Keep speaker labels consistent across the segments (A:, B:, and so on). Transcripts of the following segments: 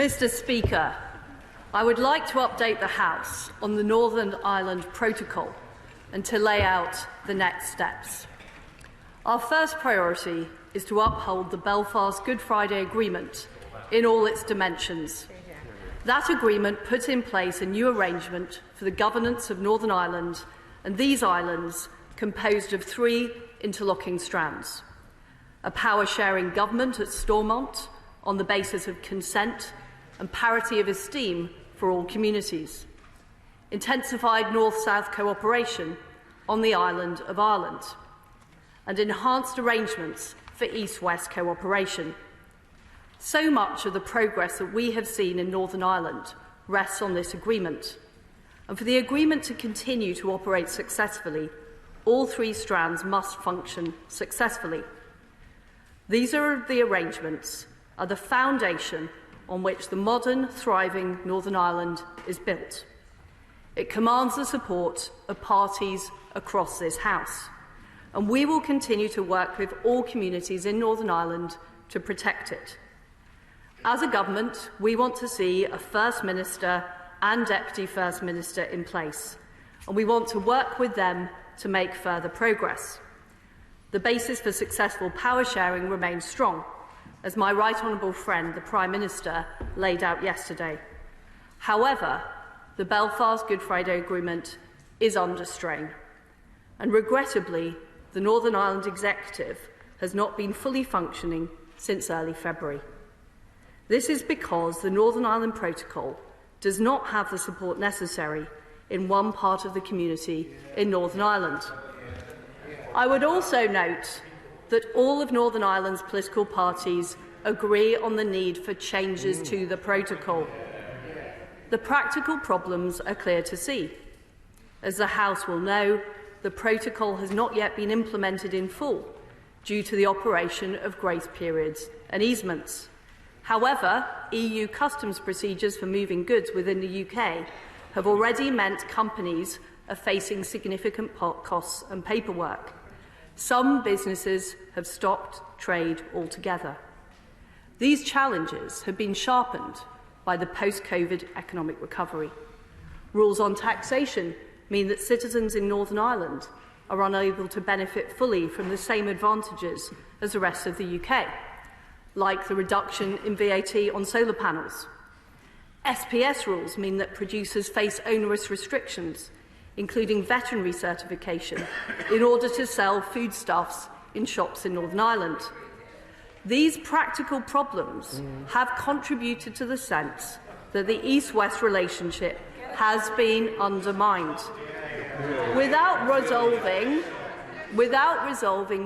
A: Mr. Speaker, I would like to update the House on the Northern Ireland Protocol and to lay out the next steps. Our first priority is to uphold the Belfast Good Friday Agreement in all its dimensions. That agreement put in place a new arrangement for the governance of Northern Ireland and these islands composed of 3 interlocking strands: a power-sharing government at Stormont on the basis of consent and parity of esteem for all communities, intensified North-South cooperation on the island of Ireland, and enhanced arrangements for East-West cooperation. So much of the progress that we have seen in Northern Ireland rests on this agreement, and for the agreement to continue to operate successfully, all 3 strands must function successfully. These are the arrangements, are the foundation on which the modern, thriving Northern Ireland is built. It commands the support of parties across this House, and we will continue to work with all communities in Northern Ireland to protect it. As a government, we want to see a First Minister and Deputy First Minister in place, and we want to work with them to make further progress. The basis for successful power sharing remains strong, as my right honourable friend, the Prime Minister, laid out yesterday. However, the Belfast Good Friday Agreement is under strain, and regrettably, the Northern Ireland Executive has not been fully functioning since early February. This is because the Northern Ireland Protocol does not have the support necessary in one part of the community in Northern Ireland. I would also note that all of Northern Ireland's political parties agree on the need for changes to the protocol. The practical problems are clear to see. As the House will know, the protocol has not yet been implemented in full due to the operation of grace periods and easements. However, EU customs procedures for moving goods within the UK have already meant companies are facing significant costs and paperwork. Some businesses have stopped trade altogether. These challenges have been sharpened by the post-COVID economic recovery. Rules on taxation mean that citizens in Northern Ireland are unable to benefit fully from the same advantages as the rest of the UK, like the reduction in VAT on solar panels. SPS rules mean that producers face onerous restrictions, including veterinary certification, in order to sell foodstuffs in shops in Northern Ireland. These practical problems have contributed to the sense that the East-West relationship has been undermined. Without resolving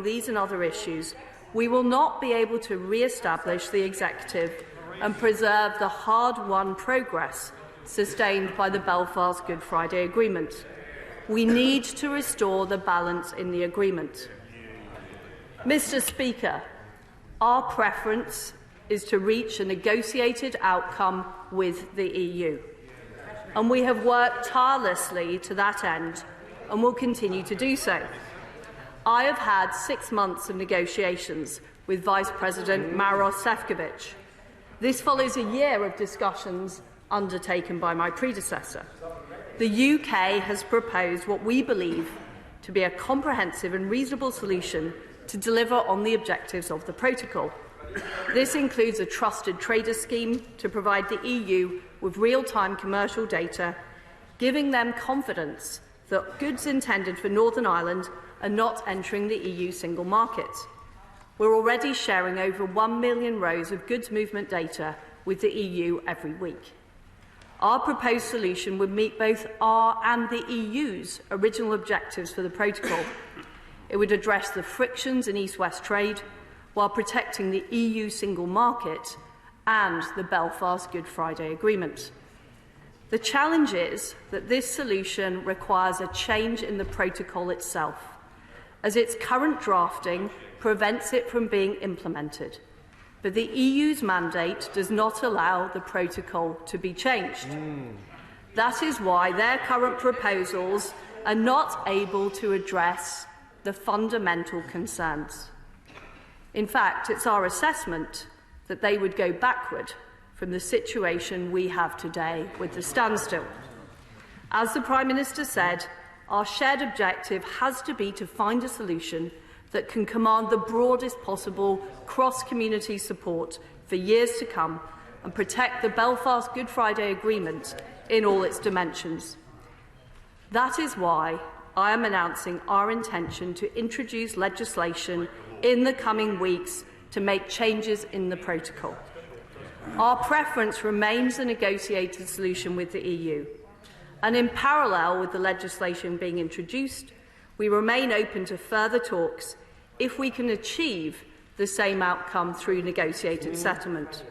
A: these and other issues, we will not be able to re-establish the Executive and preserve the hard-won progress sustained by the Belfast Good Friday Agreement. We need to restore the balance in the agreement. Mr. Speaker, our preference is to reach a negotiated outcome with the EU, and we have worked tirelessly to that end and will continue to do so. I have had 6 months of negotiations with Vice President Maros Sefcovic. This follows a year of discussions undertaken by my predecessor. The UK has proposed what we believe to be a comprehensive and reasonable solution to deliver on the objectives of the protocol. This includes a trusted trader scheme to provide the EU with real-time commercial data, giving them confidence that goods intended for Northern Ireland are not entering the EU single market. We're already sharing over 1 million rows of goods movement data with the EU every week. Our proposed solution would meet both our and the EU's original objectives for the protocol. It would address the frictions in East-West trade while protecting the EU single market and the Belfast Good Friday Agreement. The challenge is that this solution requires a change in the protocol itself, as its current drafting prevents it from being implemented. But the EU's mandate does not allow the protocol to be changed. That is why their current proposals are not able to address the fundamental concerns. In fact, it's our assessment that they would go backward from the situation we have today with the standstill. As the Prime Minister said, our shared objective has to be to find a solution that can command the broadest possible cross-community support for years to come and protect the Belfast Good Friday Agreement in all its dimensions. That is why I am announcing our intention to introduce legislation in the coming weeks to make changes in the protocol. Our preference remains a negotiated solution with the EU, and in parallel with the legislation being introduced, we remain open to further talks if we can achieve the same outcome through negotiated settlement.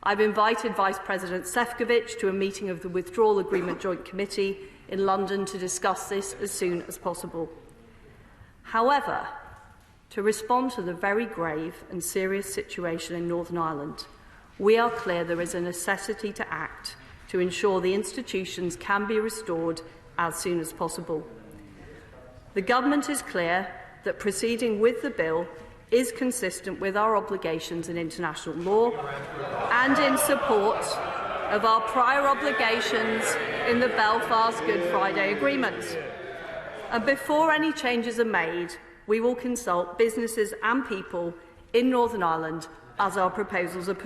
A: I've invited Vice President Šefčovič to a meeting of the Withdrawal Agreement Joint Committee in London to discuss this as soon as possible. However, to respond to the very grave and serious situation in Northern Ireland, we are clear there is a necessity to act to ensure the institutions can be restored as soon as possible. The Government is clear that proceeding with the bill is consistent with our obligations in international law and in support of our prior obligations in the Belfast Good Friday Agreement. And before any changes are made, we will consult businesses and people in Northern Ireland as our proposals are put